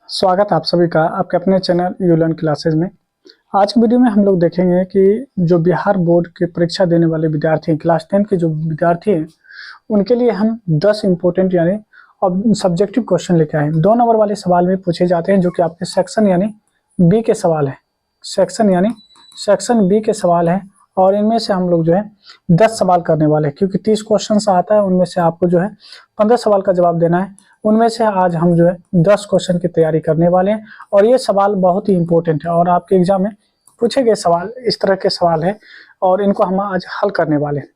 स्वागत है आप सभी का आपके अपने चैनल यू लर्न क्लासेज में। आज की वीडियो में हम लोग देखेंगे कि जो बिहार बोर्ड की परीक्षा देने वाले विद्यार्थी हैं, क्लास 10 के जो विद्यार्थी हैं, उनके लिए हम 10 इंपॉर्टेंट यानी सब्जेक्टिव क्वेश्चन लेके आए हैं। 2 नंबर वाले सवाल में पूछे जाते हैं, जो कि आपके सेक्शन यानी बी के सवाल है। सेक्शन बी के सवाल है और इनमें से हम लोग जो है 10 सवाल करने वाले हैं, क्योंकि 30 क्वेश्चन आता है, उनमें से आपको जो है 15 सवाल का जवाब देना है। उनमें से आज हम जो है 10 क्वेश्चन की तैयारी करने वाले हैं और ये सवाल बहुत ही इंपॉर्टेंट है और आपके एग्जाम में पूछे गए सवाल इस तरह के सवाल है और इनको हम आज हल करने वाले हैं।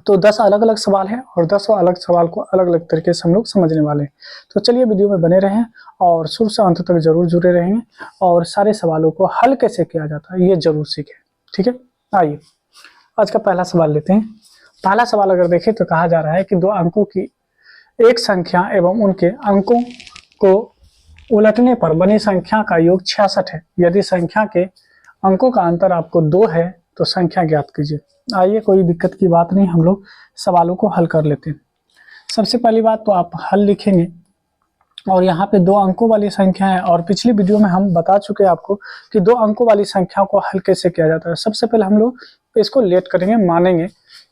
तो 10 अलग अलग सवाल है और 10 अलग सवाल को अलग अलग तरीके से हम लोग समझने वाले हैं। तो चलिए वीडियो में बने रहें और शुरू से अंत तक जरूर जुड़े रहेंगे और सारे सवालों को हल कैसे किया जाता है ये जरूर सीखें। ठीक है, आइए आज का पहला सवाल लेते हैं। पहला सवाल अगर देखें तो कहा जा रहा है कि 2 अंकों की एक संख्या एवं उनके अंकों को उलटने पर बनी संख्या का योग 66 है। यदि संख्या के अंकों का अंतर आपको 2 है तो संख्या ज्ञात कीजिए। आइए, कोई दिक्कत की बात नहीं, हम लोग सवालों को हल कर लेते हैं। सबसे पहली बात तो आप हल लिखेंगे और यहाँ पे 2 अंकों वाली संख्या है और पिछली वीडियो में हम बता चुके हैं आपको कि 2 अंकों वाली संख्या को हल कैसे किया जाता है। सबसे पहले हम लोग इसको लेट करेंगे, मानेंगे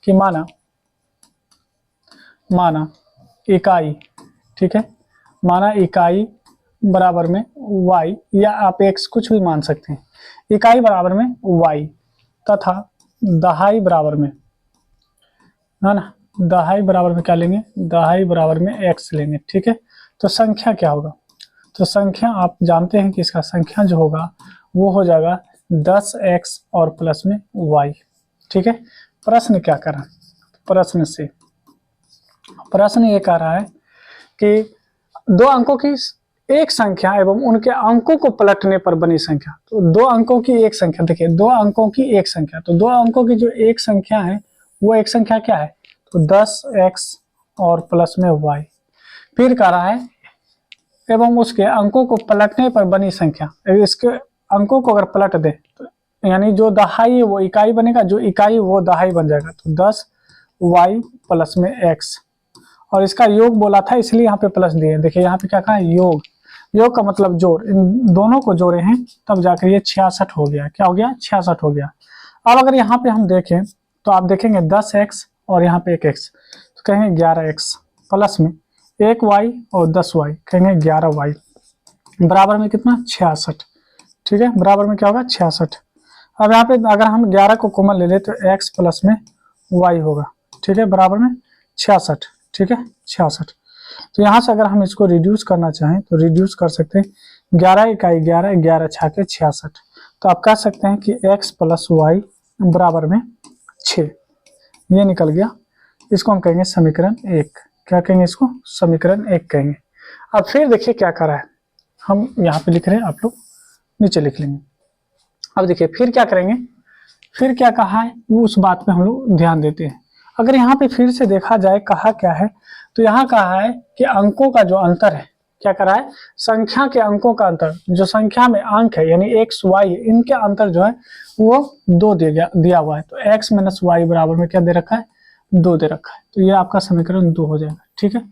कि माना इकाई, ठीक है, माना इकाई बराबर में y, या आप x कुछ भी मान सकते हैं। इकाई बराबर में y तथा दहाई बराबर में, है ना, दहाई बराबर में क्या लेंगे, दहाई बराबर में x लेंगे। ठीक है, तो संख्या क्या होगा, तो संख्या आप जानते हैं कि इसका संख्या जो होगा वो हो जाएगा 10x और प्लस में y। ठीक है, प्रश्न क्या कर रहा है, प्रश्न ये कह रहा है कि 2 अंकों की एक संख्या एवं उनके अंकों को पलटने पर बनी संख्या। तो 2 अंकों की एक संख्या, देखिए 2 अंकों की एक संख्या, तो 2 अंकों की जो एक संख्या है वो एक संख्या क्या है, तो 10x और प्लस में y। फिर कह रहा है एवं उसके अंकों को पलटने पर बनी संख्या। इसके अंकों को अगर पलट दे तो यानी जो दहाई है वो इकाई बनेगा, जो इकाई वो दहाई बन जाएगा। तो 10y प्लस में x और इसका योग बोला था इसलिए यहाँ पे प्लस दिए। देखिए यहाँ पे क्या कहा है, योग का मतलब जोड़, इन दोनों को जोड़े हैं तब जाकर ये 66 हो गया। क्या हो गया, 66 हो गया। अब अगर यहाँ पे हम देखें तो आप देखेंगे 10x और यहाँ पे 1x, तो कहेंगे 11x प्लस में 1y और 10y, कहेंगे 11y बराबर में कितना, 66। ठीक है, बराबर में क्या होगा, 66। अब यहाँ पे अगर हम 11 को कॉमन ले ले तो x प्लस में y होगा। ठीक है, बराबर में 66। ठीक है, 66। तो यहाँ से अगर हम इसको रिड्यूस करना चाहें तो रिड्यूस कर सकते हैं। 11 इकाई 11, 11 छाके 66। तो आप कह सकते हैं कि x प्लस वाई बराबर में 6, ये निकल गया। इसको हम कहेंगे समीकरण 1। क्या कहेंगे इसको, समीकरण 1 कहेंगे। अब फिर देखिए क्या कर रहा है, हम यहाँ पे लिख रहे हैं, आप लोग नीचे लिख लेंगे। अब देखिए फिर क्या करेंगे, फिर क्या कहा है वो उस बात पे हम लोग ध्यान देते हैं। अगर यहाँ पे फिर से देखा जाए कहा क्या है, तो यहाँ कहा है कि अंकों का जो अंतर है, क्या कर रहा है, संख्या के अंकों का अंतर, जो संख्या में अंक है यानी x y है, इनके अंतर जो है वो 2 दिया हुआ है। तो x माइनस वाई बराबर में क्या दे रखा है, 2 दे रखा है। तो ये आपका समीकरण 2 हो जाएगा। ठीक है,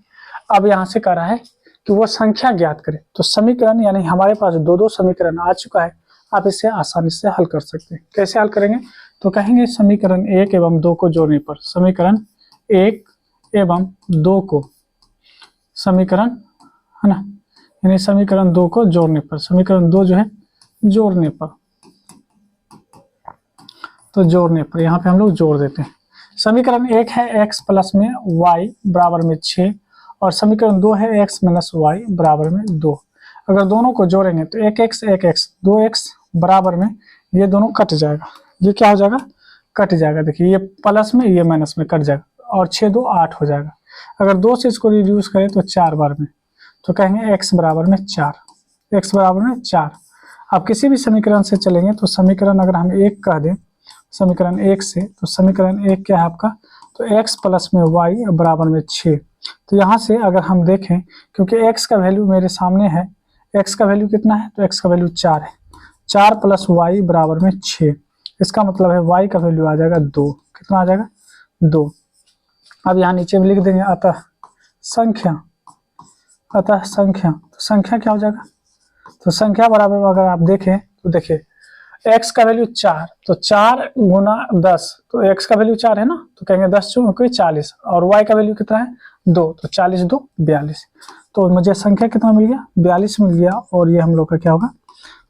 अब यहाँ से कह रहा है कि वो संख्या ज्ञात करे। तो समीकरण यानी हमारे पास 2 समीकरण आ चुका है, आप इसे आसानी से हल कर सकते हैं। कैसे हल करेंगे, तो कहेंगे समीकरण 1 एवं 2 को जोड़ने पर, समीकरण 1 एवं 2 को, समीकरण है ना, यानी समीकरण 2 को जोड़ने पर, समीकरण 2 जो है जोड़ने पर, तो जोड़ने पर यहाँ पे हम लोग जोड़ देते हैं। समीकरण 1 है x प्लस में y बराबर में 6 और समीकरण 2 है x माइनस वाई बराबर में 2। अगर दोनों को जोड़ेंगे तो 1x 2x बराबर में ये दोनों कट जाएगा, ये क्या हो जाएगा, कट जाएगा। देखिए ये प्लस में ये माइनस में कट जाएगा और 6 2 8 हो जाएगा। अगर 2 से इसको रिड्यूस करें तो 4 बार में, तो कहेंगे x बराबर में 4, x बराबर में 4। आप किसी भी समीकरण से चलेंगे तो समीकरण अगर हम 1 कह दें समीकरण 1 से, तो समीकरण 1 क्या है आपका, तो x प्लस में y बराबर में 6। तो यहाँ से अगर हम देखें, क्योंकि x का वैल्यू मेरे सामने है, x का वैल्यू कितना है, तो x का वैल्यू 4 है, 4 प्लस y बराबर में 6। इसका मतलब है y का वैल्यू आ जाएगा 2। कितना आ जाएगा, 2। अब यहाँ नीचे में लिख देंगे, अतः संख्या अतः संख्या, तो संख्या क्या हो जाएगा, तो संख्या बराबर अगर आप देखें तो देखिए x का वैल्यू 4, तो 4 गुना 10, तो x का वैल्यू 4 है ना, तो कहेंगे 10 चौके 40, और y का वैल्यू कितना है 2, तो 40 2 42, तो मुझे संख्या कितना मिल गया 42 मिल गया, और ये हम लोग का क्या होगा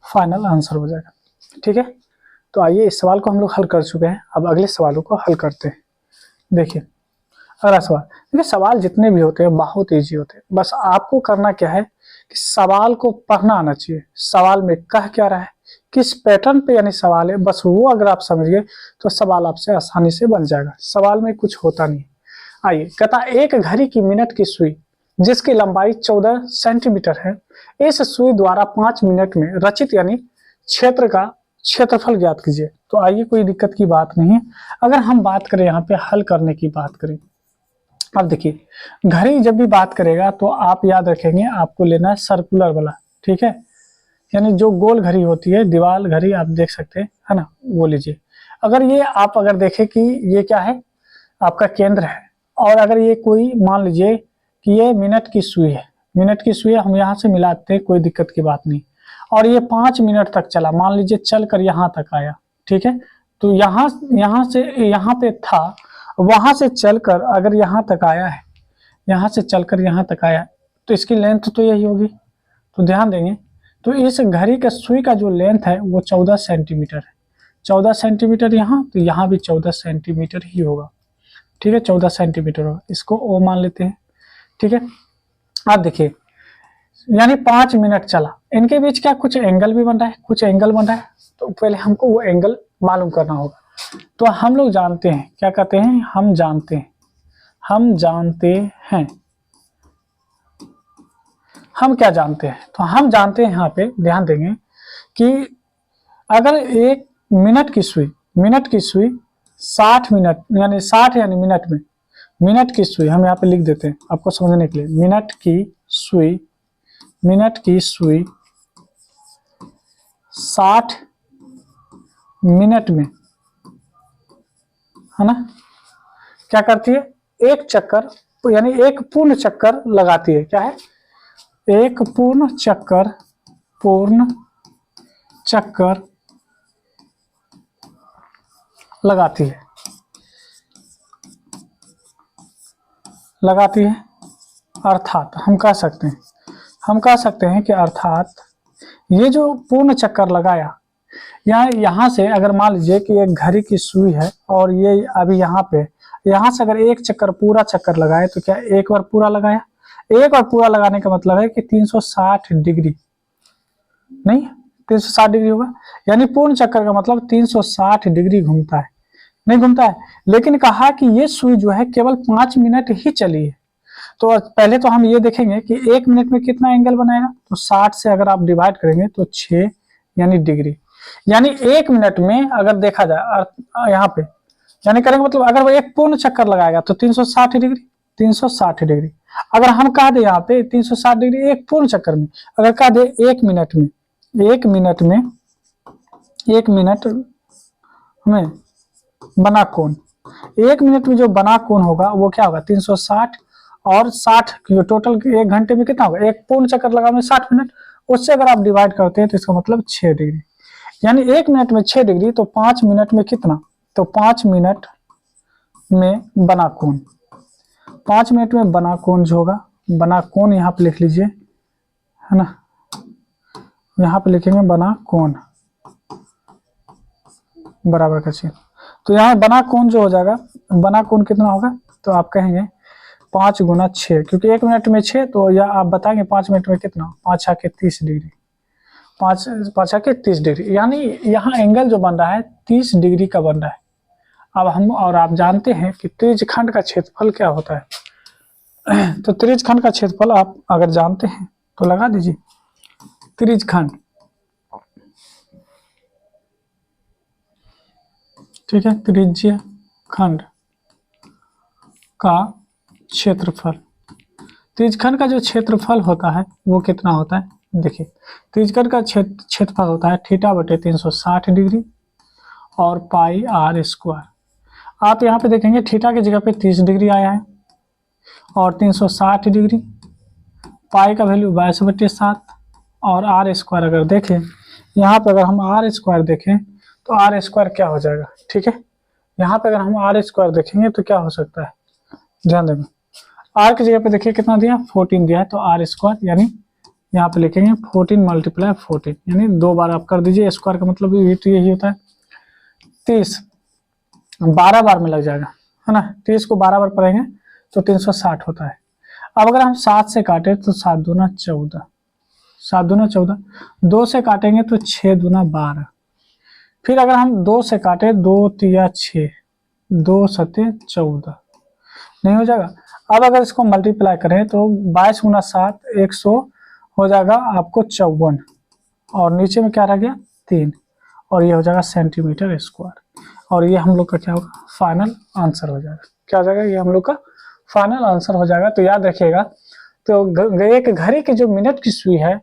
फाइनल आंसर हो जाएगा। ठीक है, तो आइए इस सवाल को हम लोग हल कर चुके हैं, अब अगले सवालों को हल करते हैं। देखिए अगला सवाल, देखिए सवाल जितने भी होते हैं बहुत ईजी होते हैं, बस आपको करना क्या है कि सवाल को पढ़ना आना चाहिए, सवाल में कह क्या रहा है, किस पैटर्न पे यानी सवाल है, बस वो अगर आप समझ गए तो सवाल आपसे आसानी से बन जाएगा, सवाल में कुछ होता नहीं। आइए कहता एक घड़ी की मिनट की सुई जिसकी लंबाई 14 सेंटीमीटर है, इस सुई द्वारा 5 मिनट में रचित यानी क्षेत्र का क्षेत्रफल ज्ञात कीजिए। तो आइए कोई दिक्कत की बात नहीं है, अगर हम बात करें यहाँ पे हल करने की बात करें, अब देखिए घड़ी जब भी बात करेगा तो आप याद रखेंगे आपको लेना है सर्कुलर वाला, ठीक है, यानी जो गोल घड़ी होती है दीवार घड़ी आप देख सकते हैं है ना, वो लीजिए। अगर ये आप अगर देखें कि ये क्या है आपका केंद्र है, और अगर ये कोई मान लीजिए कि ये मिनट की सुई है, मिनट की सुई हम यहाँ से मिलाते हैं कोई दिक्कत की बात नहीं, और ये 5 मिनट तक चला, मान लीजिए चल कर यहाँ तक आया, ठीक है, तो यहाँ से यहाँ पे था, वहां से चलकर अगर यहाँ तक आया है, यहाँ से चलकर यहाँ तक आया, तो इसकी लेंथ तो यही होगी, तो ध्यान देंगे, तो इस घड़ी का सुई का जो लेंथ है वो 14 सेंटीमीटर है, 14 सेंटीमीटर यहाँ, तो यहाँ भी 14 सेंटीमीटर ही होगा, ठीक है, 14 सेंटीमीटर होगा, इसको ओ मान लेते हैं। ठीक है, अब देखिए यानी 5 मिनट चला, इनके बीच क्या कुछ एंगल भी बन रहा है, कुछ एंगल बन रहा है, तो पहले हमको वो एंगल मालूम करना होगा। तो हम लोग जानते हैं क्या कहते हैं, हम जानते हैं हम क्या जानते हैं, तो हम जानते हैं यहाँ पे ध्यान देंगे कि अगर एक मिनट की सुई 60 मिनट यानी 60 यानी मिनट की सुई हम यहाँ पे लिख देते हैं आपको समझने के लिए, मिनट की सुई 60 मिनट में है ना क्या करती है, एक चक्कर यानी एक पूर्ण चक्कर लगाती है, क्या है एक पूर्ण चक्कर लगाती है, अर्थात हम कह सकते हैं कि अर्थात ये जो पूर्ण चक्कर लगाया, यहाँ से अगर मान लीजिए कि एक घड़ी की सुई है और ये अभी यहाँ पे, यहाँ से अगर एक चक्कर पूरा चक्कर लगाए तो क्या एक बार पूरा लगाया, एक बार पूरा लगाने का मतलब है कि 360 डिग्री नहीं 360 डिग्री होगा, यानी पूर्ण चक्कर का मतलब 360 डिग्री घूमता है, नहीं घूमता है, लेकिन कहा कि ये सुई जो है केवल 5 मिनट ही चली है। तो पहले तो हम ये देखेंगे कि 1 मिनट में कितना एंगल बनाएगा, तो 60 से अगर आप डिवाइड करेंगे तो 6 यानी डिग्री, यानी 1 मिनट में अगर देखा जाए यहाँ पे यानी करेंगे मतलब अगर वो एक पूर्ण चक्कर लगाएगा तो 360 डिग्री, अगर हम कह दे यहाँ पे 360 डिग्री एक पूर्ण चक्कर में, अगर कह दे 1 मिनट में बना कोण, 1 मिनट में जो बना कोण होगा वो क्या होगा 360 और 60 टोटल 1 घंटे में कितना होगा, एक पूर्ण चक्कर लगा में 60 मिनट, उससे अगर आप डिवाइड करते हैं तो इसका मतलब 6 डिग्री, यानी 1 मिनट में 6 डिग्री, तो 5 मिनट में कितना, तो 5 मिनट में बना कोण, 5 मिनट में बना कोण जो होगा, बना कोण यहाँ पे लिख लीजिए है ना, यहाँ पे लिखेंगे बना कोण बराबर का चिन्ह, तो यहाँ बना कोण जो हो जाएगा, बना कोण कितना होगा, तो आप कहेंगे 5 गुना 6, क्योंकि 1 मिनट में 6, तो यह आप बताएंगे 5 मिनट में कितना, 5 छके 30 डिग्री, 5 छके 30 डिग्री, यानी यहाँ एंगल जो बन रहा है 30 डिग्री का बन रहा है। अब हम और आप जानते हैं कि त्रिज्यखंड का क्षेत्रफल क्या होता है, तो त्रिज्यखंड का क्षेत्रफल आप अगर जानते हैं तो लगा दीजिए, त्रिज्यखंड, ठीक है, त्रिज्यखंड का क्षेत्रफल, त्रिज्यखंड का जो क्षेत्रफल होता है वो कितना होता है, देखिए त्रिज्यखंड का क्षेत्रफल होता है थीटा बटे 360 डिग्री और पाई आर स्क्वायर। आप यहाँ पे देखेंगे थीटा की जगह पे 30 डिग्री आया है और 360 डिग्री पाई का वैल्यू 22/7 और आर स्क्वायर अगर देखें, यहाँ पे अगर हम आर स्क्वायर देखें तो आर स्क्वायर क्या हो जाएगा, ठीक है। यहाँ पे अगर हम आर स्क्वायर देखेंगे तो क्या हो सकता है, ध्यान देना। आर की जगह पे देखिए कितना दिया, 14 दिया है, तो आर स्क्वायर यानी यहाँ पे लिखेंगे 14 × 14, यानी 2 बार आप कर दीजिए। स्क्वायर का मतलब ये तो यही होता है 30, 12 बार में लग जाएगा, है ना। 30 को 12 बार पढ़ेंगे तो 360 होता है। अब अगर हम 7 से काटे तो 7 दूना 14, 7 दूना 14, 2 से काटेंगे तो 6 दूना 12, फिर अगर हम 2 से काटे 2 तिया 6, 2 सते 14, नहीं हो जाएगा। अब अगर इसको मल्टीप्लाई करें तो 22 × 7 100 हो जाएगा आपको 54, और नीचे में क्या रह गया 3, और ये हो जाएगा सेंटीमीटर स्क्वायर। और ये हम लोग का क्या होगा, फाइनल आंसर हो जाएगा। क्या हो जाएगा, ये हम लोग का फाइनल आंसर हो जाएगा। तो याद रखिएगा, तो एक घड़ी की जो मिनट की सुई है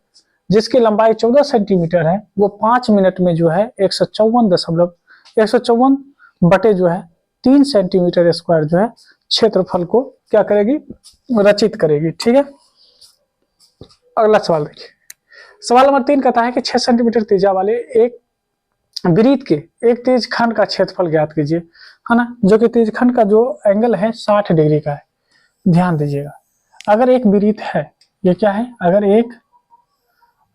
जिसकी लंबाई 14 सेंटीमीटर है, वो 5 मिनट में जो है 154 बटे जो है 3 सेंटीमीटर स्क्वायर जो है क्षेत्रफल को क्या करेगी, रचित करेगी, ठीक है। अगला सवाल देखिए, सवाल नंबर 3 कहता है कि 6 सेंटीमीटर त्रिज्या वाले एक वृत्त के एक तेज खंड का क्षेत्रफल ज्ञात कीजिए, है ना। जो कि तेज खंड का जो एंगल है 60 डिग्री का है। ध्यान दीजिएगा, अगर एक वृत्त है, ये क्या है,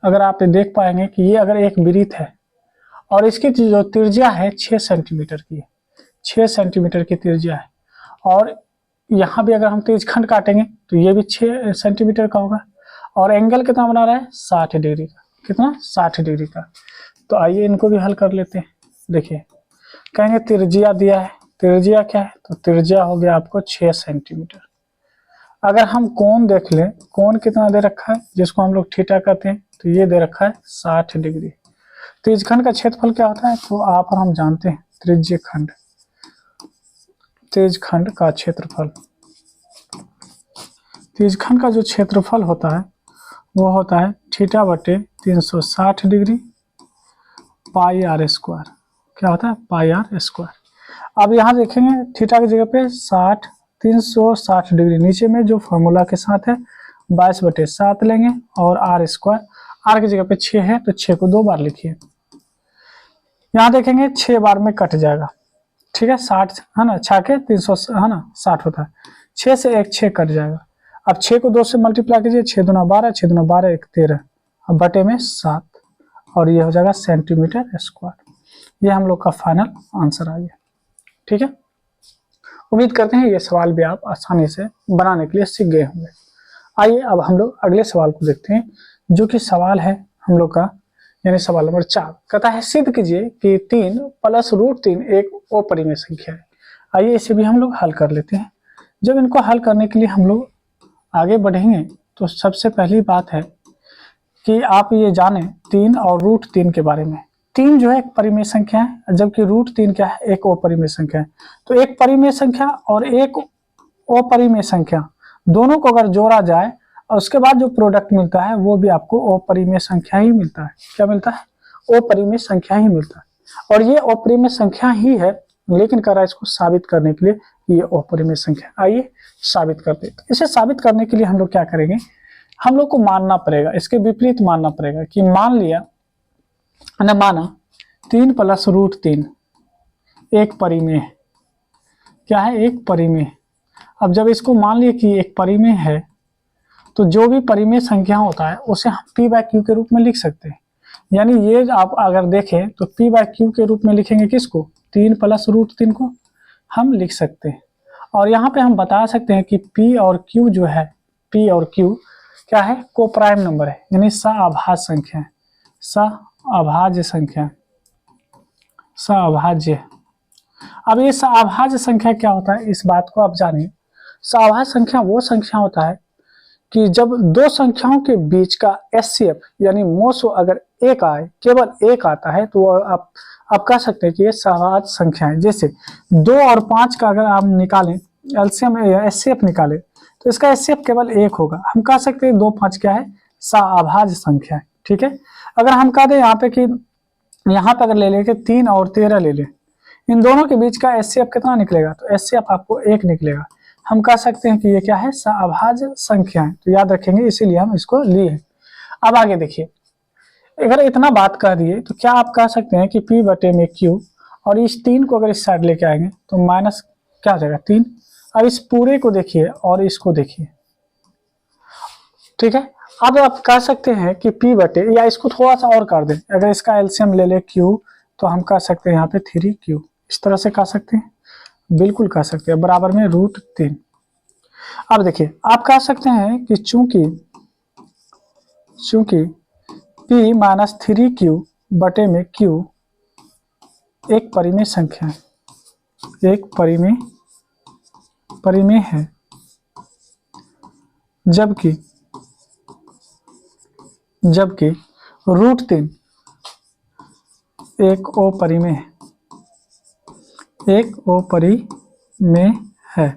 अगर आप देख पाएंगे कि ये अगर एक वृत्त है और इसकी जो त्रिज्या है 6 सेंटीमीटर की है, 6 सेंटीमीटर की त्रिज्या है, और यहाँ भी अगर हम तेज खंड काटेंगे तो ये भी 6 सेंटीमीटर का होगा, और एंगल कितना बना रहा है 60 डिग्री का, कितना 60 डिग्री का। तो आइए इनको भी हल कर लेते हैं। देखिए कहेंगे त्रिज्या दिया है, त्रिज्या क्या है, तो त्रिज्या हो गया आपको 6 सेंटीमीटर। अगर हम कोण देख लें, कोण कितना दे रखा है, जिसको हम लोग थीटा कहते हैं, तो ये दे रखा है 60 डिग्री। त्रिज्यखंड का क्षेत्रफल क्या होता है, तो आप और हम जानते हैं त्रिज्यखंड, त्रिज्यखंड का क्षेत्रफल, त्रिज्यखंड का जो क्षेत्रफल होता है वो होता है थीटा बटे 360 डिग्री पाई आर स्क्वायर। क्या होता है, पाई आर स्क्वायर। अब यहाँ देखेंगे थीटा की जगह पे 60, 360 डिग्री, नीचे में जो फॉर्मूला के साथ है 22/7 लेंगे, और आर स्क्वायर, आर की जगह पे 6 है तो 6 को 2 बार लिखिए। यहाँ देखेंगे 6 बार में कट जाएगा, ठीक है, 60 है ना, 6 के 300 है ना, 60 होता है, 6 से 1 6 कट जाएगा। अब 6 को 2 से मल्टीप्लाई कीजिए, 6 दूना 12, 6 दूना 12 1 13, अब बटे में 7, और ये हो जाएगा सेंटीमीटर स्क्वायर। ये हम लोग का फाइनल आंसर आ गया, ठीक है। उम्मीद करते हैं ये सवाल भी आप आसानी से बनाने के लिए सीख गए होंगे। आइए अब हम लोग अगले सवाल को देखते हैं, जो कि सवाल है हम लोग का, यानी सवाल नंबर 4 कहता है सिद्ध कीजिए कि 3 + √3 एक अपरिमेय संख्या है। आइए इसे भी हम लोग हल कर लेते हैं। जब इनको हल करने के लिए हम लोग आगे बढ़ेंगे तो सबसे पहली बात है कि आप ये जानें 3 और √3 के बारे में। 3 जो है एक परिमेय संख्या है, जबकि √3 क्या है, एक अपरिमेय संख्या है। तो एक परिमेय संख्या और एक अपरिमेय संख्या दोनों को अगर जोड़ा जाए और उसके बाद जो प्रोडक्ट मिलता है वो भी आपको अपरिमेय संख्या ही मिलता है। क्या मिलता है, अपरिमेय संख्या ही मिलता है। और ये अपरिमेय संख्या ही है, लेकिन कर रहा है इसको साबित करने के लिए ये अपरिमेय संख्या। आइए साबित करते हैं। इसे साबित करने के लिए हम लोग क्या करेंगे, हम लोग को मानना पड़ेगा, इसके विपरीत मानना पड़ेगा कि मान लिया ना, माना 3 + √3 एक परिमेय, क्या है, एक परिमेय। अब जब इसको मान लिया कि एक परिमेय है तो जो भी परिमेय संख्या होता है उसे हम p/q के रूप में लिख सकते हैं। यानी ये आप अगर देखें तो p/q के रूप में लिखेंगे किसको, 3 + √3 को हम लिख सकते हैं। और यहाँ पे हम बता सकते हैं कि p और q जो है, p और q क्या है, कोप्राइम नंबर है, यानी सअभाज्य संख्या है, सअभाज्य संख्या, सअभाज्य। अब ये सअभाज्य संख्या क्या होता है, इस बात को आप जानिए। सअभाज्य संख्या वो संख्या होता है कि जब दो संख्याओं के बीच का एचसीएफ यानी मोसो अगर एक आए, केवल एक आता है, तो आप कह सकते हैं कि ये सअभाज्य संख्या है। जैसे 2 और 5 का अगर आप निकालें एलसीएम एचसीएफ निकालें तो इसका एचसीएफ केवल 1 होगा। हम कह सकते हैं 2 5 क्या है, सअभाज्य संख्या है, ठीक है। अगर हम कह दें यहाँ पे कि यहाँ पे अगर ले लें कि 3 और 13 ले लें, इन दोनों के बीच का एचसीएफ कितना निकलेगा, तो एचसीएफ आपको 1 निकलेगा। हम कह सकते हैं कि ये क्या है, अभाज्य संख्या है। तो याद रखेंगे, इसीलिए हम इसको लिए हैं। अब आगे देखिए, अगर इतना बात कह दिए तो क्या आप कह सकते हैं कि P बटे में Q, और इस 3 को अगर इस साइड लेके आएंगे तो माइनस क्या हो जाएगा 3। अब इस पूरे को देखिए और इसको देखिए, ठीक है। अब आप कह सकते हैं कि P बटे, या इसको थोड़ा सा और कर दें, अगर इसका एलसीएम ले ले Q, तो हम कह सकते हैं यहाँ पे 3Q, इस तरह से कह सकते हैं, बिल्कुल कह सकते हैं, बराबर में √3। अब देखिए, आप कह सकते हैं कि चूंकि P माइनस 3Q बटे में Q एक परिमेय संख्या है, एक परिमेय है, जबकि √3 एक अपरिमेय है, एक अपरिमेय है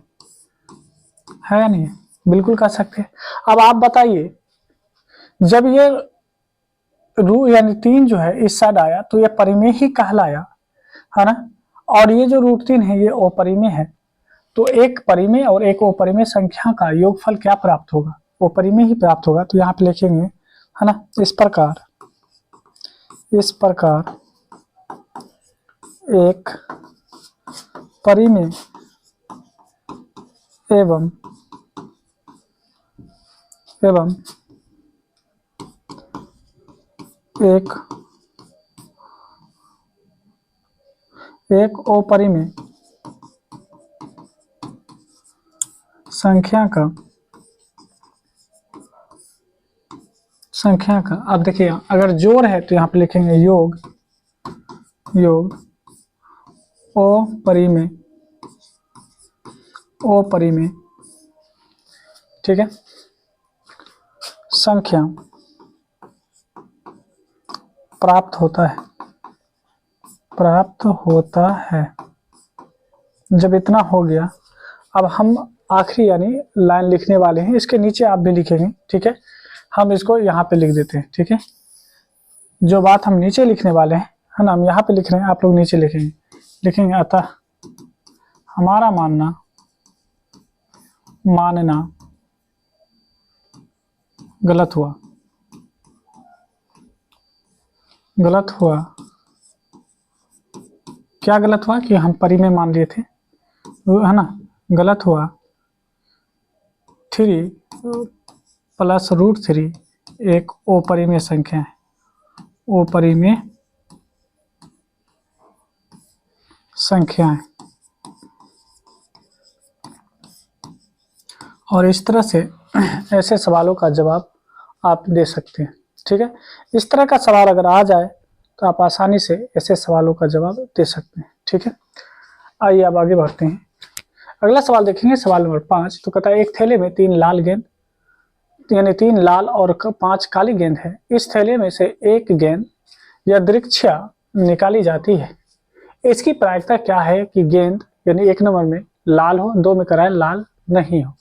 या नहीं? बिल्कुल कह सकते हैं। अब आप बताइए, जब ये यानी 3 जो है इस साइड आया तो ये परिमेय ही कहलाया, है ना, और ये जो √3 है ये अपरिमेय है, तो एक परिमेय और एक अपरिमेय संख्या का योगफल क्या प्राप्त होगा, अपरिमेय ही प्राप्त होगा। तो यहाँ पे लिखेंगे, है ना, इस प्रकार एक परिमेय एवं एक अपरिमेय संख्या का अब देखिए, अगर जोड़ है तो यहाँ पे लिखेंगे योग अपरिमेय, ठीक है, संख्या प्राप्त होता है। जब इतना हो गया, अब हम आखिरी यानी लाइन लिखने वाले हैं, इसके नीचे आप भी लिखेंगे, ठीक है। हम इसको यहाँ पे लिख देते हैं, ठीक है। जो बात हम नीचे लिखने वाले हैं, है ना, हम यहाँ पे लिख रहे हैं, आप लोग नीचे लिखेंगे अतः हमारा मानना गलत हुआ। क्या गलत हुआ कि हम परिमेय मान लिए थे, है ना, गलत हुआ। 3 प्लस √3 एक अपरिमेय संख्या है, अपरिमेय संख्या है। और इस तरह से ऐसे सवालों का जवाब आप दे सकते हैं, ठीक है। इस तरह का सवाल अगर आ जाए तो आप आसानी से ऐसे सवालों का जवाब दे सकते हैं, ठीक है। आइए अब आगे बढ़ते हैं। अगला सवाल देखेंगे, सवाल नंबर 5। तो कहता है एक थैले में 3 लाल गेंद, यानी 3 लाल और 5 काली गेंद है। इस थैले में से एक गेंद यादृच्छिक निकाली जाती है। इसकी प्रायिकता क्या है कि गेंद यानी 1 नंबर में लाल हो, 2 में कराए लाल नहीं हो।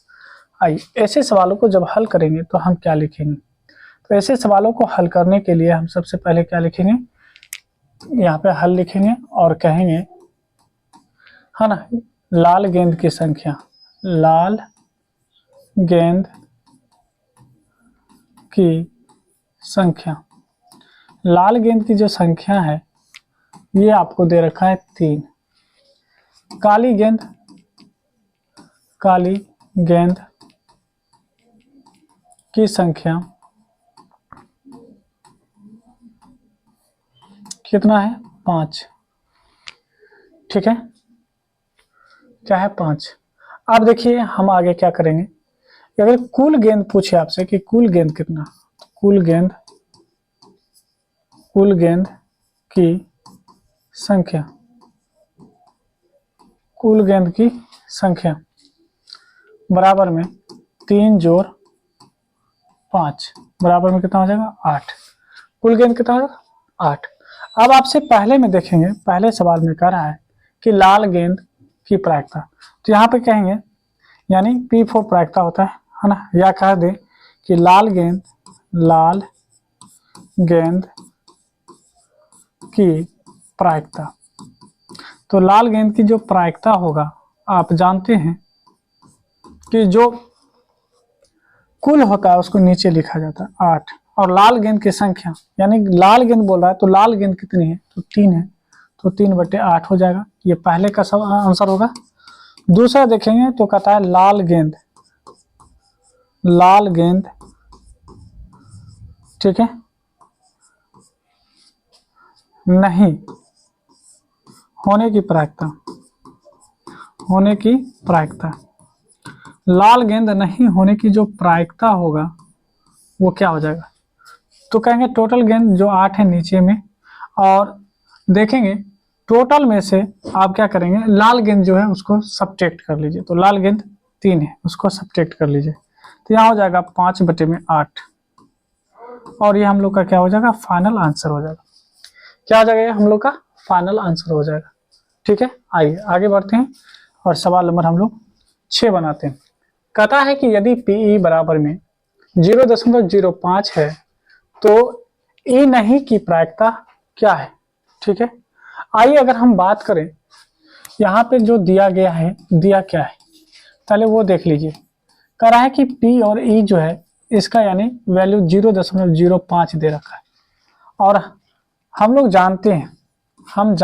आइए ऐसे सवालों को जब हल करेंगे तो हम क्या लिखेंगे। तो ऐसे सवालों को हल करने के लिए हम सबसे पहले क्या लिखेंगे, यहाँ पे हल लिखेंगे और कहेंगे, है ना, लाल गेंद की संख्या, लाल गेंद की संख्या, लाल गेंद की जो संख्या है ये आपको दे रखा है 3। काली गेंद की संख्या कितना है, 5, ठीक है, क्या है 5। अब देखिए हम आगे क्या करेंगे, अगर कुल गेंद पूछे आपसे कि कुल गेंद कितना, कुल गेंद की संख्या, कुल गेंद की संख्या बराबर में 3 जोड़ 5 बराबर में कितना हो जाएगा, 8। कुल गेंद कितना होगा, 8। अब आपसे पहले में देखेंगे, पहले सवाल में कह रहा है कि लाल गेंद की प्रायिकता, तो यहाँ पे कहेंगे यानी P4 प्रायिकता होता है ना, या कह दे कि लाल गेंद की प्रायिकता। तो लाल गेंद की जो प्रायिकता होगा आप जानते हैं कि जो कुल होता है उसको नीचे लिखा जाता है 8, और लाल गेंद की संख्या, यानी लाल गेंद बोल रहा है तो लाल गेंद कितनी है, तो 3 है, तो 3/8 हो जाएगा। ये पहले का सब आंसर होगा। दूसरा देखेंगे तो कहता है लाल गेंद, लाल गेंद, ठीक है, नहीं होने की प्रायिकता, होने की प्रायिकता, लाल गेंद नहीं होने की जो प्रायिकता होगा वो क्या हो जाएगा, तो कहेंगे टोटल गेंद जो 8 है नीचे में, और देखेंगे टोटल में से आप क्या करेंगे, लाल गेंद जो है उसको सब्ट्रैक्ट कर लीजिए, तो लाल गेंद 3 है उसको सब्ट्रैक्ट कर लीजिए, तो यहाँ हो जाएगा 5/8, और ये हम लोग का क्या हो जाएगा, फाइनल आंसर हो जाएगा। क्या हो जाएगा, हम लोग का फाइनल आंसर हो जाएगा। ठीक है, आइए आगे बढ़ते हैं और सवाल नंबर हम लोग 6 बनाते हैं। कहता है कि यदि PE बराबर में 0.05 है तो E नहीं की प्रायिकता क्या है। ठीक है, आइए अगर हम बात करें यहाँ पे जो दिया गया है, दिया क्या है पहले वो देख लीजिए। कह रहा है कि P और E जो है इसका यानी वैल्यू 0.05 दे रखा है, और हम लोग जानते हैं, हम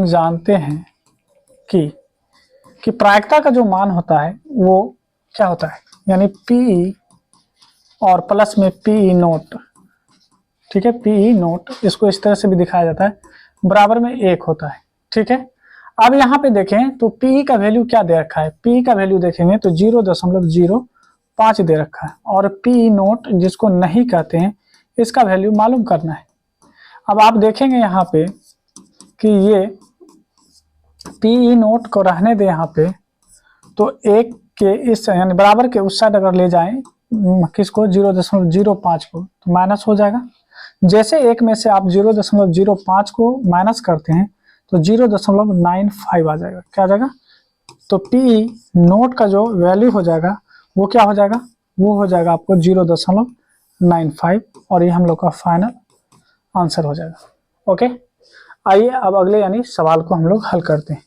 जानते हैं कि प्रायिकता का जो मान होता है वो क्या होता है, यानी PE और प्लस में PE नोट, ठीक है, PE नोट, इसको इस तरह से भी दिखाया जाता है, बराबर में 1 होता है। ठीक है, अब यहाँ पे देखें तो PE का वैल्यू क्या दे रखा है, PE का वैल्यू देखेंगे तो 0.05 दे रखा है, और PE नोट जिसको नहीं कहते हैं इसका वैल्यू मालूम करना है। अब आप देखेंगे यहाँ पे कि ये PE नोट को रहने दे यहाँ पे, तो 1 के इस यानी बराबर के उस साइड अगर ले जाएं किसको, 0.05 को, तो माइनस हो जाएगा। जैसे 1 में से आप 0.05 को माइनस करते हैं तो 0.95 आ जाएगा। क्या आ जाएगा, तो PE नोट का जो वैल्यू हो जाएगा वो क्या हो जाएगा, वो हो जाएगा आपको 0.95, और ये हम लोग का फाइनल आंसर हो जाएगा। ओके, आइए अब अगले यानी सवाल को हम लोग हल करते हैं।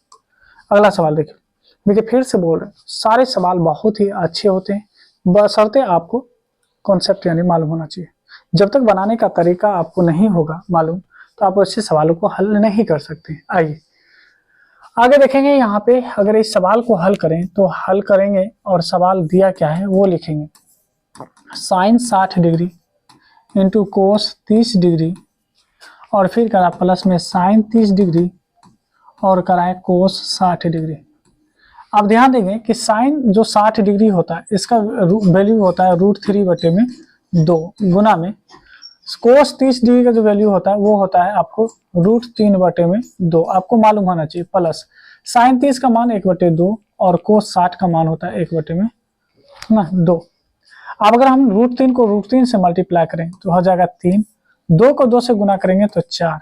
अगला सवाल देखिए फिर से बोल रहे हैं, सारे सवाल बहुत ही अच्छे होते हैं, बशर्ते आपको कॉन्सेप्ट यानी मालूम होना चाहिए। जब तक बनाने का तरीका आपको नहीं होगा मालूम तो आप ऐसे सवालों को हल नहीं कर सकते। आइए आगे देखेंगे, यहाँ पे अगर इस सवाल को हल करें तो हल करेंगे और सवाल दिया क्या है वो लिखेंगे, sine 60 degree into cos 30 degree, और फिर करा प्लस में साइन 30 डिग्री और कराए कोस 60 डिग्री। अब ध्यान देंगे कि साइन जो 60 डिग्री होता है इसका वैल्यू होता है √3/2 गुना में कोस 30 डिग्री का जो वैल्यू होता है वो होता है आपको √3/2, आपको मालूम होना चाहिए, प्लस साइन 30 का मान 1/2 और कोस 60 का मान होता है 1/2। अब अगर हम √3 को √3 से मल्टीप्लाई करें तो हो जाएगा 3, 2 को 2 से गुना करेंगे तो 4,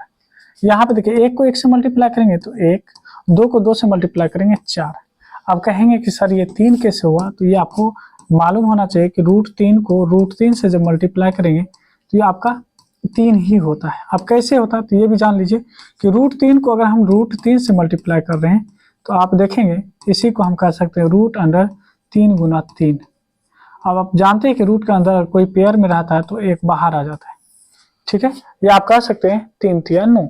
यहाँ पे देखिए 1 को 1 से मल्टीप्लाई करेंगे तो 1, 2 को 2 से मल्टीप्लाई करेंगे 4। अब कहेंगे कि सर ये 3 कैसे हुआ, तो ये आपको मालूम होना चाहिए कि √3 को √3 से जब मल्टीप्लाई करेंगे तो ये आपका 3 ही होता है। अब कैसे होता है तो ये भी जान लीजिए कि √3 को अगर हम √3 से मल्टीप्लाई कर रहे हैं तो आप देखेंगे इसी को हम कह सकते हैं √3 गुना 3। अब आप जानते हैं कि रूट का अंदर कोई पेयर में रहता है तो 1 बाहर आ जाता है। ठीक है, ये आप कह सकते हैं 3 3 9।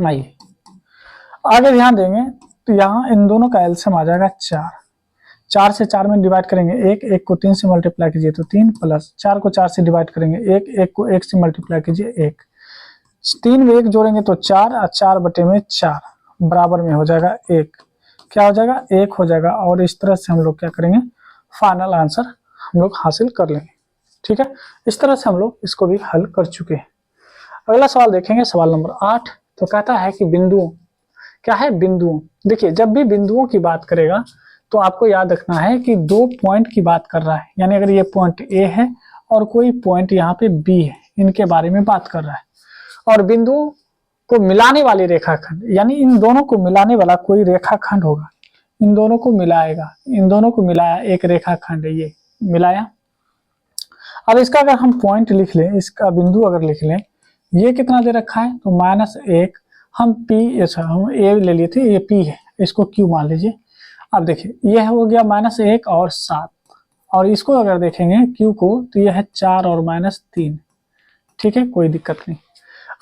आइए आगे ध्यान देंगे तो यहाँ इन दोनों का एलसीएम आ जाएगा 4, 4 से 4 में डिवाइड करेंगे 1, 1 को 3 से मल्टीप्लाई कीजिए तो 3, प्लस 4 को 4 से डिवाइड करेंगे 1, 1 को 1 से मल्टीप्लाई कीजिए 1, 3 में 1 जोड़ेंगे तो 4 और 4/4 बराबर में हो जाएगा 1। क्या हो जाएगा, 1 हो जाएगा, और इस तरह से हम लोग क्या करेंगे, फाइनल आंसर हम लोग हासिल कर लेंगे। ठीक है, इस तरह से हम लोग इसको भी हल कर चुके हैं। अगला सवाल देखेंगे, सवाल नंबर 8। तो कहता है कि बिंदुओं, क्या है बिंदुओं, देखिए जब भी बिंदुओं की बात करेगा तो आपको याद रखना है कि 2 पॉइंट की बात कर रहा है, यानी अगर ये पॉइंट A है और कोई पॉइंट यहाँ पे B है, इनके बारे में बात कर रहा है, और बिंदुओं को मिलाने वाली रेखाखंड, यानी इन दोनों को मिलाने वाला कोई रेखाखंड होगा, इन दोनों को मिलाएगा, इन दोनों को मिलाया एक रेखाखंड है, ये मिलाया। अब इसका अगर हम पॉइंट लिख लें, इसका बिंदु अगर लिख लें, ये कितना दे रखा है तो -1, हम P, अच्छा हम A ले लिए थे, ये P है, इसको Q मान लीजिए। अब देखिए यह हो गया -1 और 7, और इसको अगर देखेंगे Q को तो यह है 4 और -3। ठीक है, कोई दिक्कत नहीं।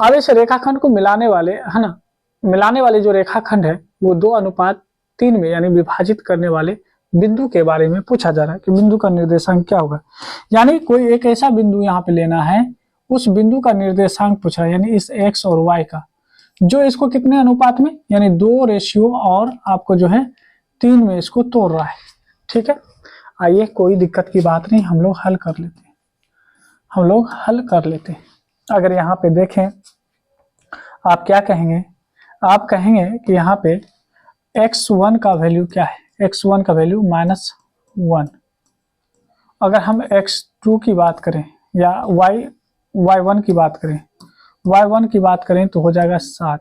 अब इस रेखाखंड को मिलाने वाले, है ना, मिलाने वाले जो रेखाखंड है वो 2:3 में यानी विभाजित करने वाले बिंदु के बारे में पूछा जा रहा है कि बिंदु का निर्देशांक क्या होगा। यानी कोई एक ऐसा बिंदु यहाँ पे लेना है, उस बिंदु का निर्देशांक पूछा है, यानी इस x और y का, जो इसको कितने अनुपात में, यानी 2 और आपको जो है 3 में इसको तोड़ रहा है। ठीक है, आइए कोई दिक्कत की बात नहीं, हम लोग हल कर लेते हैं। अगर यहाँ पे देखें, आप क्या कहेंगे, आप कहेंगे कि यहाँ पे x1 का वैल्यू क्या है, x1 का वैल्यू -1। अगर हम x2 की बात करें या y1 की बात करें, y1 की बात करें तो हो जाएगा 7।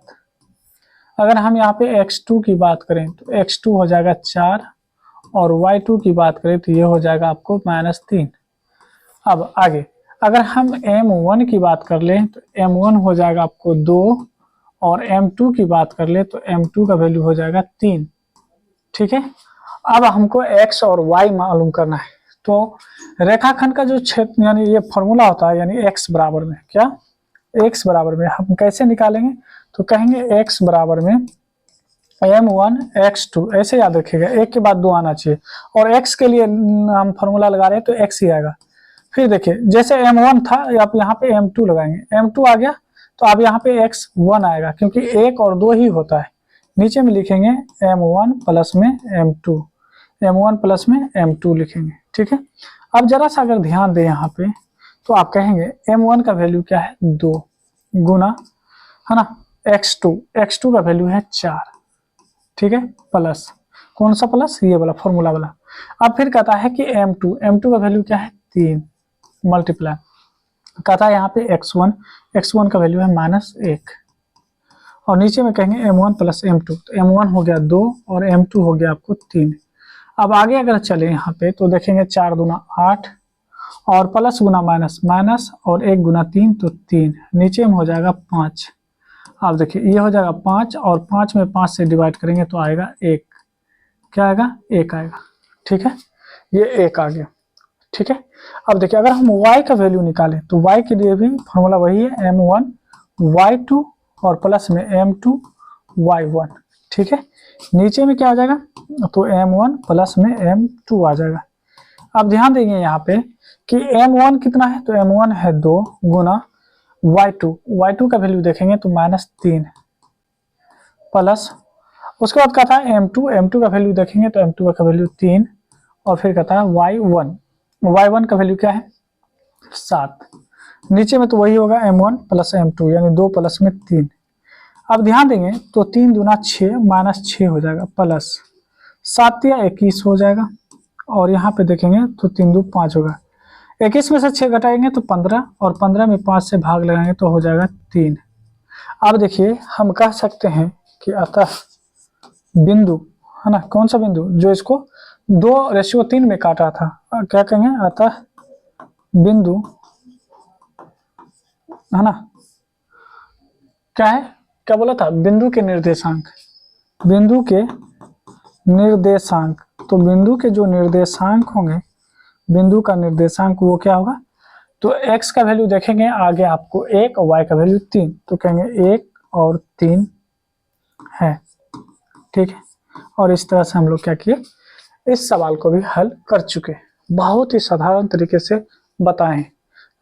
अगर हम यहाँ पे x2 की बात करें तो x2 हो जाएगा 4, और y2 की बात करें तो ये हो जाएगा आपको -3। अब आगे अगर हम m1 की बात कर लें तो m1 हो जाएगा आपको 2, और m2 की बात कर ले तो m2 का वैल्यू हो जाएगा 3। ठीक है, अब हमको x और y मालूम करना है। तो रेखाखंड का जो क्षेत्र, यानी ये फॉर्मूला होता है, यानी x बराबर में क्या, x बराबर में हम कैसे निकालेंगे, तो कहेंगे x बराबर में m1 x2, ऐसे याद रखिएगा, एक के बाद 2 आना चाहिए, और x के लिए हम फॉर्मूला लगा रहे हैं तो x ही आएगा। फिर देखिए जैसे m1 था, आप यहाँ पे m2 लगाएंगे, m2 आ गया तो अब यहाँ पे x1 आएगा, क्योंकि 1 और 2 ही होता है। नीचे में लिखेंगे m1 प्लस में m2, m1 प्लस में m2 लिखेंगे। ठीक है, अब जरा सा अगर ध्यान दें यहाँ पे, तो आप कहेंगे m1 का वैल्यू क्या है 2 गुना, है ना, x2 का वैल्यू है 4। ठीक है, प्लस कौन सा प्लस, ये वाला फॉर्मूला वाला। अब फिर कहता है कि m2 का वैल्यू क्या है 3, मल्टीप्लाई कहता है यहाँ पे x1 का वैल्यू है -1, और नीचे में कहेंगे m1 प्लस m2, तो m1 हो गया 2 और m2 हो गया आपको 3। अब आगे अगर चले यहाँ पे तो देखेंगे 4 दूना 8, और प्लस गुना माइनस, और 1 गुना 3 तो 3, नीचे में हो जाएगा 5। अब देखिए ये हो जाएगा 5, और 5 में 5 से डिवाइड करेंगे तो आएगा 1, क्या आएगा 1 आएगा। ठीक है, ये 1 आ गया। ठीक है, अब देखिए अगर हम y का वैल्यू निकालें तो y के लिए भी फॉर्मूला वही है, m1 y2 और प्लस में m2 y1। ठीक है, नीचे में क्या आ जाएगा, तो m1 प्लस में m2 आ जाएगा। अब ध्यान देंगे यहाँ पे कि m1 कितना है, तो m1 है 2 गुना y2 का वैल्यू देखेंगे तो -3, प्लस उसके बाद कहता है m2 का वैल्यू देखेंगे तो m2 का वैल्यू 3, और फिर कहता है y1 का वैल्यू क्या है 7, नीचे में तो वही होगा m1 प्लस m2, यानी 2 प्लस में 3। अब ध्यान देंगे तो 3 दूना 6 -6 हो जाएगा, प्लस 7 या 21 हो जाएगा, और यहाँ पे देखेंगे तो 3 2 5 होगा, 21 में से 6 घटाएंगे तो 15, और 15 में 5 से भाग लगाएंगे तो हो जाएगा 3। अब देखिए हम कह सकते हैं कि अतः बिंदु, है ना, कौन सा बिंदु, जो इसको 2:3 में काटा था, क्या कहेंगे, अतः बिंदु, है ना, क्या है, क्या बोला था, बिंदु के निर्देशांक, तो बिंदु के जो निर्देशांक होंगे, बिंदु का निर्देशांक वो क्या होगा, तो x का वैल्यू देखेंगे आगे आपको 1 और y का वैल्यू 3, तो कहेंगे 1 और 3 है। ठीक है, और इस तरह से हम लोग क्या किए, इस सवाल को भी हल कर चुके, बहुत ही साधारण तरीके से बताएं।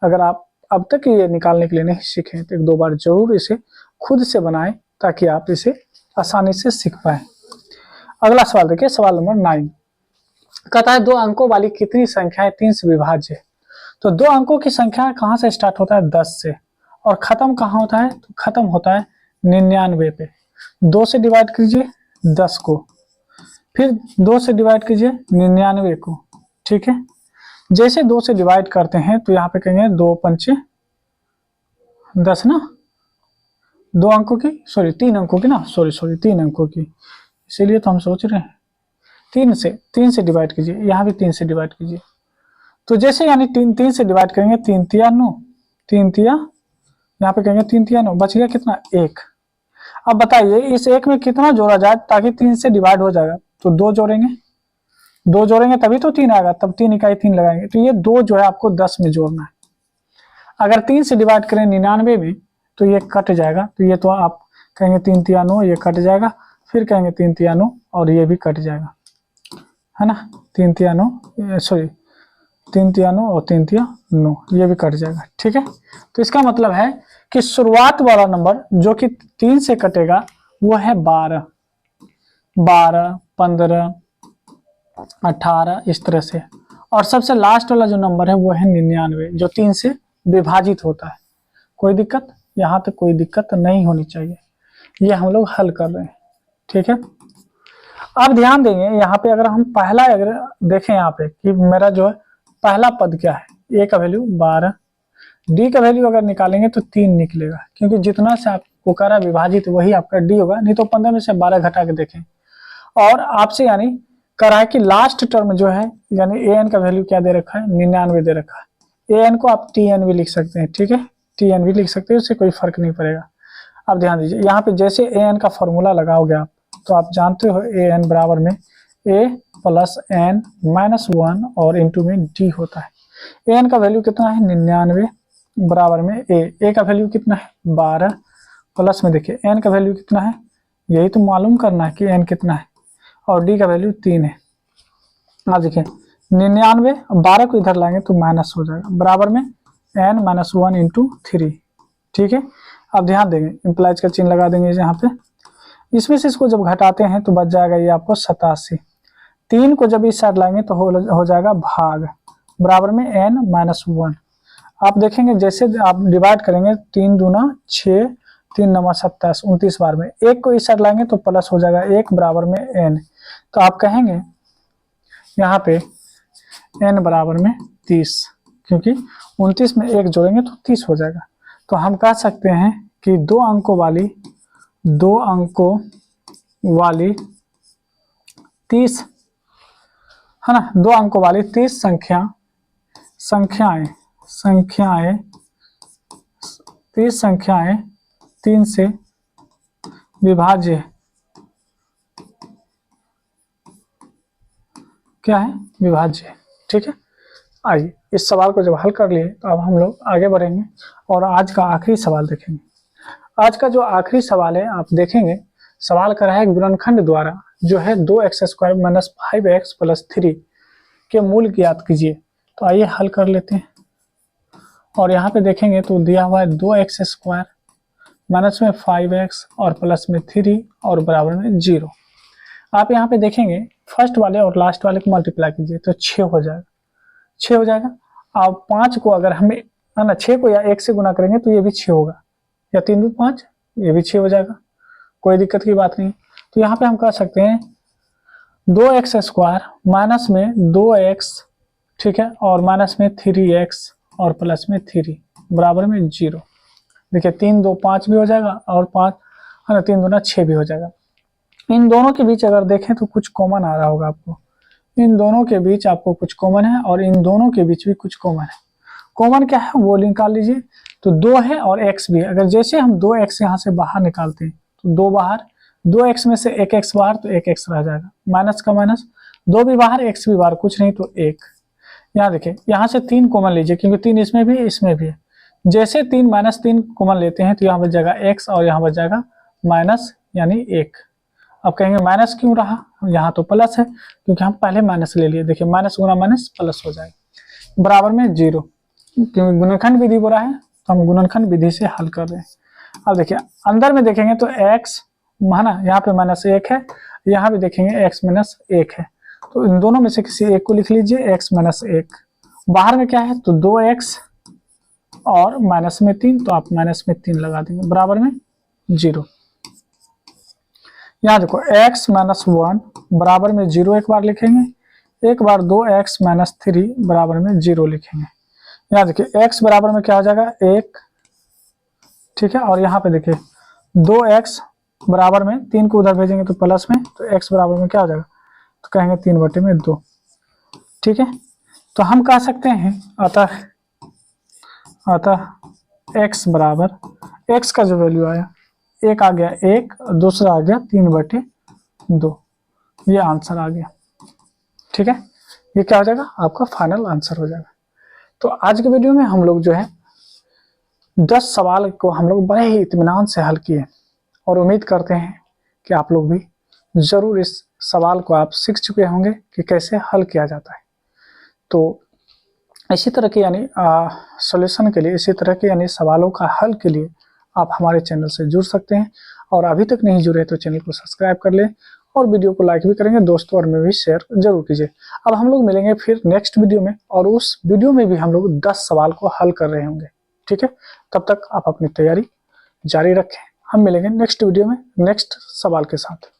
अगर आप अब तक ये निकालने के लिए नहीं सीखे तो 1-2 बार जरूर इसे खुद से बनाएं, ताकि आप इसे आसानी से सीख पाए। अगला सवाल देखिए, सवाल नंबर 9 कहता है 2 अंकों वाली कितनी संख्याएं 3 से विभाज्य है। तो 2 अंकों की संख्या कहाँ से स्टार्ट होता है, 10 से, और खत्म कहाँ होता है, तो खत्म होता है 99 पे। 2 से डिवाइड कीजिए 10 को, फिर 2 से डिवाइड कीजिए 99 को। ठीक है, जैसे 2 से डिवाइड करते हैं तो यहाँ पे कहेंगे 2 पंचे 10 ना, 2 अंकों की, सॉरी 3 अंकों की ना, सॉरी 3 अंकों की, इसीलिए तो हम सोच रहे हैं 3 से डिवाइड कीजिए, यहाँ भी 3 से डिवाइड कीजिए। तो जैसे यानी 3 से डिवाइड करेंगे 3 तिया 9, 3 तिया, यहाँ पे कहेंगे 3 तिया 9, बच गया कितना 1। अब बताइए इस 1 में कितना जोड़ा जाए ताकि 3 से डिवाइड हो जाएगा, तो 2 जोड़ेंगे, 2 जोड़ेंगे तभी तो 3 आएगा, तब 3 इकाई 3 लगाएंगे। तो ये 2 जो है आपको 10 में जोड़ना है। अगर 3 से डिवाइड करें 99 में तो ये कट जाएगा, तो ये तो आप कहेंगे 3 तिया 9, ये कट जाएगा, फिर कहेंगे 3 तिया 9 और ये भी कट जाएगा, है ना। 3 तिया 9 सॉरी 3 तिया 9 और 3 तिया 9 ये भी कट जाएगा, ठीक है। तो इसका मतलब है कि शुरुआत वाला नंबर जो कि 3 से कटेगा वो है 12, 12, 15, 18 इस तरह से। और सबसे लास्ट वाला जो नंबर है वो है 99 जो 3 से विभाजित होता है। कोई दिक्कत? यहाँ तक कोई दिक्कत नहीं होनी चाहिए, ये हम लोग हल कर रहे हैं, ठीक है। अब ध्यान देंगे यहाँ पे, अगर हम पहला अगर देखें यहाँ पे कि मेरा जो है पहला पद क्या है, ए का वैल्यू 12, डी का वैल्यू अगर निकालेंगे तो 3 निकलेगा, क्योंकि जितना से आपको करा विभाजित वही आपका डी होगा, नहीं तो 15 में से 12 घटा के देखें। और आपसे यानी करा है कि लास्ट टर्म जो है यानी ए एन का वैल्यू क्या दे रखा है, 99 दे रखा है। ए एन को आप टी एन भी लिख सकते हैं, ठीक है, टी एन भी लिख सकते हैं, उससे कोई फर्क नहीं पड़ेगा। अब ध्यान दीजिए यहाँ पे जैसे ए एन का फॉर्मूला लगाओगे आप, तो आप जानते हो ए एन बराबर में ए प्लस एन माइनस 1 और इंटू में डी होता है। ए एन का वैल्यू कितना है 99 बराबर में ए का वैल्यू कितना है 12 प्लस में देखिए एन का वैल्यू कितना है, यही तो मालूम करना है कि एन कितना है, और डी का वैल्यू 3 है। अब देखिए 99 12 को इधर लाएंगे तो माइनस हो जाएगा, बराबर में एन माइनस 1 इंटू 3, ठीक है। अब ध्यान देंगे इम्प्लाइज का चिन्ह लगा देंगे यहाँ पे, इसमें से इसको जब घटाते हैं तो बच जाएगा ये आपको 87, 3 को जब इस साइड लाएंगे तो हो जाएगा भाग, बराबर में एन माइनस 1। आप देखेंगे जैसे आप डिवाइड करेंगे 3 दूना 6, 3 नवा 27, 29 बार में, 1 को इस साइड लाएंगे तो प्लस हो जाएगा 1 बराबर में एन, तो आप कहेंगे यहाँ पे एन बराबर में 30, क्योंकि 29 में 1 जोड़ेंगे तो 30 हो जाएगा। तो हम कह सकते हैं कि 2 अंकों वाली 30, है ना, 2 अंकों वाली 30 संख्याएं 30 संख्याएं 3 से विभाज्य क्या है, विभाज्य, ठीक है। आइए इस सवाल को जब हल कर लिए तो अब हम लोग आगे बढ़ेंगे और आज का आखिरी सवाल देखेंगे। आज का जो आखिरी सवाल है आप देखेंगे, सवाल कर रहा है गुणनखंड द्वारा जो है 2x² माइनस 5x प्लस 3 के मूल ज्ञात कीजिए। तो आइए हल कर लेते हैं। और यहाँ पे देखेंगे तो दिया हुआ है 2x² माइनस में 5x और प्लस में 3 और बराबर में 0। आप यहाँ पे देखेंगे फर्स्ट वाले और लास्ट वाले को मल्टीप्लाई कीजिए तो 6 हो जाएगा, 6 हो जाएगा। अब 5 को अगर हमें है ना 6 को या 1 से गुना करेंगे तो ये भी 6 होगा, या 3 दूनी 5 ये भी 6 हो जाएगा, कोई दिक्कत की बात नहीं। तो यहाँ पे हम कह सकते हैं 2x² माइनस में 2x, ठीक है, और माइनस में 3x और प्लस में 3 बराबर में 0। देखिए 3 2 5 भी हो जाएगा और 5 है ना 3 दूना 6 भी हो जाएगा। इन दोनों के बीच अगर देखें तो कुछ कॉमन आ रहा होगा आपको, इन दोनों के बीच आपको कुछ कॉमन है और इन दोनों के बीच भी कुछ कॉमन है। कॉमन क्या है वो निकाल लीजिए, तो 2 है और x भी है। अगर जैसे हम 2x यहाँ से बाहर निकालते हैं तो 2 बाहर, 2x में से 1x बाहर तो 1x रह जाएगा, माइनस का माइनस, 2 भी बाहर x भी बाहर, कुछ नहीं तो 1। यहाँ देखिए यहाँ से 3 कॉमन लीजिए क्योंकि 3 इसमें भी इसमें भी है। जैसे 3 माइनस 3 कॉमन लेते हैं तो यहाँ बच जाएगा x और यहाँ बच जाएगा माइनस यानी 1। अब कहेंगे माइनस क्यों रहा, यहाँ तो प्लस है क्योंकि हम पहले माइनस ले लिए। देखिए माइनस गुना माइनस प्लस हो जाएगा, बराबर में 0। क्योंकि गुणनखंड विधि बोला है तो हम गुणनखंड विधि से हल कर रहे हैं। अब देखिए अंदर में देखेंगे तो x है ना, यहाँ पे माइनस 1 है, यहाँ भी देखेंगे x माइनस 1 है, तो इन दोनों में से किसी एक को लिख लीजिए x माइनस 1। बाहर में क्या है तो 2x और माइनस में 3, तो आप माइनस में 3 लगा देंगे, बराबर में 0। यहाँ देखो x माइनस 1 बराबर में 0 एक बार लिखेंगे, एक बार 2x माइनस 3 बराबर में 0 लिखेंगे। यहाँ देखिए x बराबर में क्या हो जाएगा 1, ठीक है, और यहाँ पे देखिए 2x बराबर में 3 को उधर भेजेंगे तो प्लस में, तो x बराबर में क्या हो जाएगा तो कहेंगे 3/2, ठीक है। तो हम कह सकते हैं अतः x बराबर, x का जो वैल्यू आया एक आ गया 1, दूसरा आ गया 3/2, ये आंसर आ गया। ठीक है, ये क्या हो जाएगा, आपका फाइनल आंसर हो जाएगा। तो आज के वीडियो में हम लोग जो है 10 सवाल को हम लोग बड़े ही इत्मीनान से हल किए और उम्मीद करते हैं कि आप लोग भी जरूर इस सवाल को आप सीख चुके होंगे कि कैसे हल किया जाता है। तो इसी तरह के यानी सॉल्यूशन के लिए, इसी तरह के यानी सवालों का हल के लिए आप हमारे चैनल से जुड़ सकते हैं। और अभी तक नहीं जुड़े तो चैनल को सब्सक्राइब कर लें और वीडियो को लाइक भी करेंगे, दोस्तों और में भी शेयर जरूर कीजिए। अब हम लोग मिलेंगे फिर नेक्स्ट वीडियो में, और उस वीडियो में भी हम लोग 10 सवाल को हल कर रहे होंगे। ठीक है, तब तक आप अपनी तैयारी जारी रखें। हम मिलेंगे नेक्स्ट वीडियो में नेक्स्ट सवाल के साथ।